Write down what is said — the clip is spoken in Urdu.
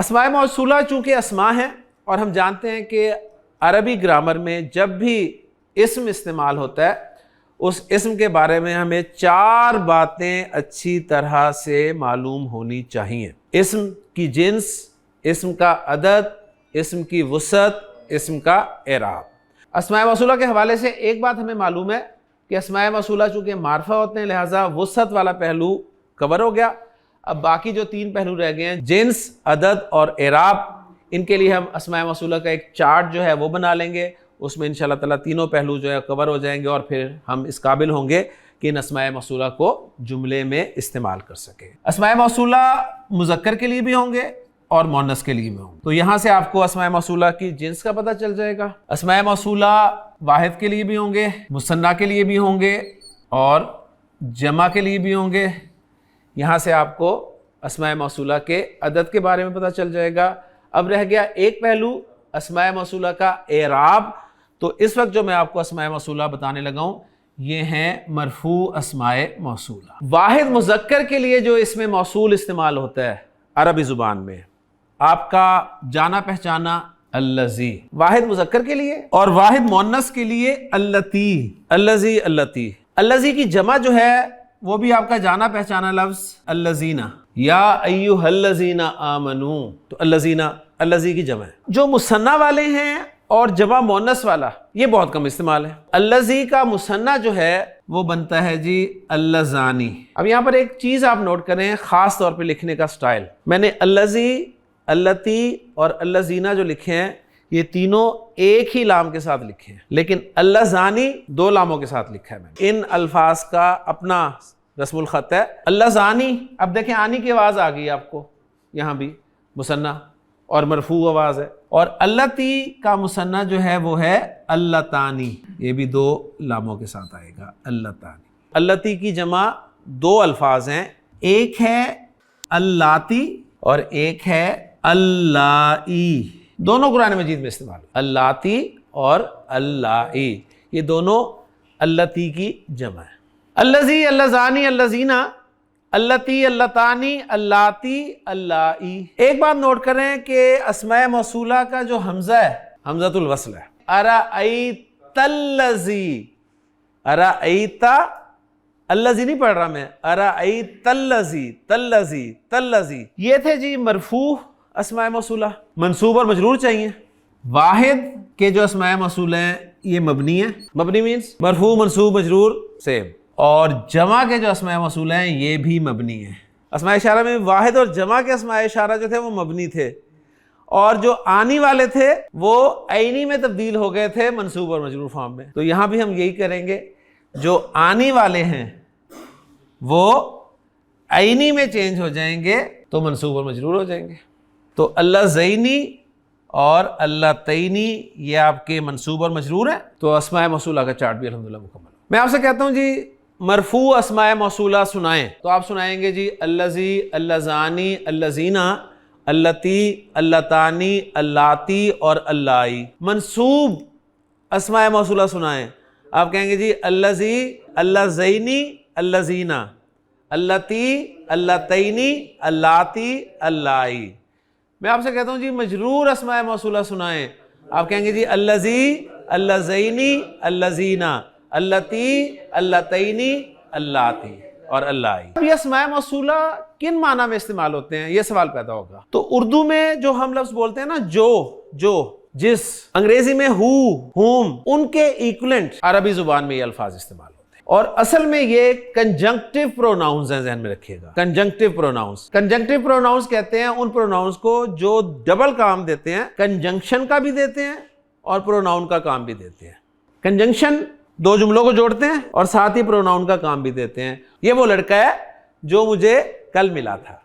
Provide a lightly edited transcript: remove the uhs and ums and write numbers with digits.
اسماء موصولہ چونکہ اسماء ہیں اور ہم جانتے ہیں کہ عربی گرامر میں جب بھی اسم استعمال ہوتا ہے اس اسم کے بارے میں ہمیں 4 باتیں اچھی طرح سے معلوم ہونی چاہیے. اسم کی جنس، اسم کا عدد، اسم کی وسعت، اسم کا اعراب. اسماء موصولہ کے حوالے سے ایک بات ہمیں معلوم ہے کہ اسماء موصولہ چونکہ معرفہ ہوتے ہیں لہٰذا وسعت والا پہلو کور ہو گیا. اب باقی جو 3 پہلو رہ گئے ہیں جنس، عدد اور اعراب، ان کے لیے ہم اسماء موصولہ کا ایک چارٹ جو ہے وہ بنا لیں گے. اس میں انشاءاللہ تعالیٰ تینوں پہلو جو ہے کور ہو جائیں گے اور پھر ہم اس قابل ہوں گے کہ ان اسماء موصولہ کو جملے میں استعمال کر سکیں. اسماء موصولہ مذکر کے لیے بھی ہوں گے اور مؤنث کے لیے بھی ہوں گے. تو یہاں سے آپ کو اسماء موصولہ کی جنس کا پتہ چل جائے گا. اسماء موصولہ واحد کے لیے بھی ہوں گے، مثنیٰ کے لیے بھی ہوں گے اور جمع کے لیے بھی ہوں گے. یہاں سے آپ کو اسماء موصولہ کے عدد کے بارے میں پتہ چل جائے گا. اب رہ گیا ایک پہلو اسماء موصولہ کا اعراب. تو اس وقت جو میں آپ کو اسماء موصولہ بتانے لگا ہوں یہ ہیں مرفوع اسماء موصولہ. واحد مذکر کے لیے جو اسم موصول استعمال ہوتا ہے عربی زبان میں، آپ کا جانا پہچانا الذی واحد مذکر کے لیے، اور واحد مؤنث کے لیے اللتی، الذی، اللتی. الذی کی جمع جو ہے وہ بھی آپ کا جانا پہچانا لفظ الذین، یا ایھا الذین آمنوا. تو الذین، الذی کی جمع ہے. جو مثنیٰ والے ہیں اور جمع مؤنث والا یہ بہت کم استعمال ہے. الذی کا مثنیٰ جو ہے وہ بنتا ہے جی اللذانی. اب یہاں پر ایک چیز آپ نوٹ کریں خاص طور پہ لکھنے کا سٹائل. میں نے الذی، اللتی اور اللذینہ جو لکھے ہیں یہ تینوں ایک ہی لام کے ساتھ لکھے ہیں، لیکن اللذانی 2 لاموں کے ساتھ لکھا ہے میں نے. ان الفاظ کا اپنا رسم الخط ہے. اللذانی، اب دیکھیں آنی کی آواز آ گئی آپ کو، یہاں بھی مثنیٰ اور مرفوع آواز ہے. اور اللتی کا مثنیٰ جو ہے وہ ہے اللتانی، یہ بھی 2 لاموں کے ساتھ آئے گا اللتانی. اللتی کی جمع 2 الفاظ ہیں، ایک ہے اللاتی اور ایک ہے اللائی. دونوں قرآن مجید میں استعمال اللاتی اور اللائی، یہ دونوں اللتی کی جمع ہے. الذی، اللذانی، اللذینہ، اللتی، اللتانی، اللاتی، اللائی. ایک بات نوٹ کریں کہ اسماء موصولہ کا جو حمزہ ہے حمزۃ الوصل ہے. ارأیت الذی، ارأیت الذی نہیں پڑھ رہا میں، ارأیت الذی، تلذی، تلذی. یہ تھے جی مرفوع اسماء موصولہ. منصوب اور مجرور چاہیے. واحد کے جو اسماء موصولہ ہیں یہ مبنی ہیں. مبنی مینس مرفوع، منصوب، مجرور سیم. اور جمع کے جو اسماء موصولہ ہیں یہ بھی مبنی ہیں. اسماء اشارہ میں واحد اور جمع کے اسماء اشارہ جو تھے وہ مبنی تھے، اور جو آنی والے تھے وہ عینی میں تبدیل ہو گئے تھے منصوب اور مجرور فارم میں. تو یہاں بھی ہم یہی کریں گے، جو آنی والے ہیں وہ عینی میں چینج ہو جائیں گے تو منصوب اور مجرور ہو جائیں گے. تو اللذینی اور اللتینی یہ آپ کے منصوب اور مجرور ہیں. تو اسماء موصولہ کا چارٹ بھی الحمدللہ مکمل. میں آپ سے کہتا ہوں جی مرفوع اسماء موصولہ سنائیں، تو آپ سنائیں گے جی الذی، اللذانی، اللذینہ، اللتی، اللتانی، اللاتی اور اللائی. منصوب اسماء موصولہ سنائیں، آپ کہیں گے جی الذی، اللذینی، اللذینہ، اللتی، اللتینی، اللاتی، اللائی. میں آپ سے کہتا ہوں جی مجرور اسماء موصولہ سنائیں، آپ کہیں گے جی الذی، اللذینی، اللذینہ، اللتی، اللتینی، اللاتی اور اللائی. یہ اسماء موصولہ کن معنی میں استعمال ہوتے ہیں یہ سوال پیدا ہوگا. تو اردو میں جو ہم لفظ بولتے ہیں نا جو، جس، انگریزی میں ہو، ہوم، ان کے ایکولنٹ عربی زبان میں یہ الفاظ استعمال ہوتے ہیں. اور اصل میں یہ کنجنکٹیو پروناؤنز ہیں، ذہن میں رکھیے گا. کنجنکٹیو پروناؤنز، کنجنکٹیو پروناؤنز کہتے ہیں ان پروناؤنز کو جو ڈبل کام دیتے ہیں، کنجنکشن کا بھی دیتے ہیں اور پروناؤن کا کام بھی دیتے ہیں. کنجنکشن 2 جملوں کو جوڑتے ہیں اور ساتھ ہی پروناؤن کا کام بھی دیتے ہیں. یہ وہ لڑکا ہے جو مجھے کل ملا تھا.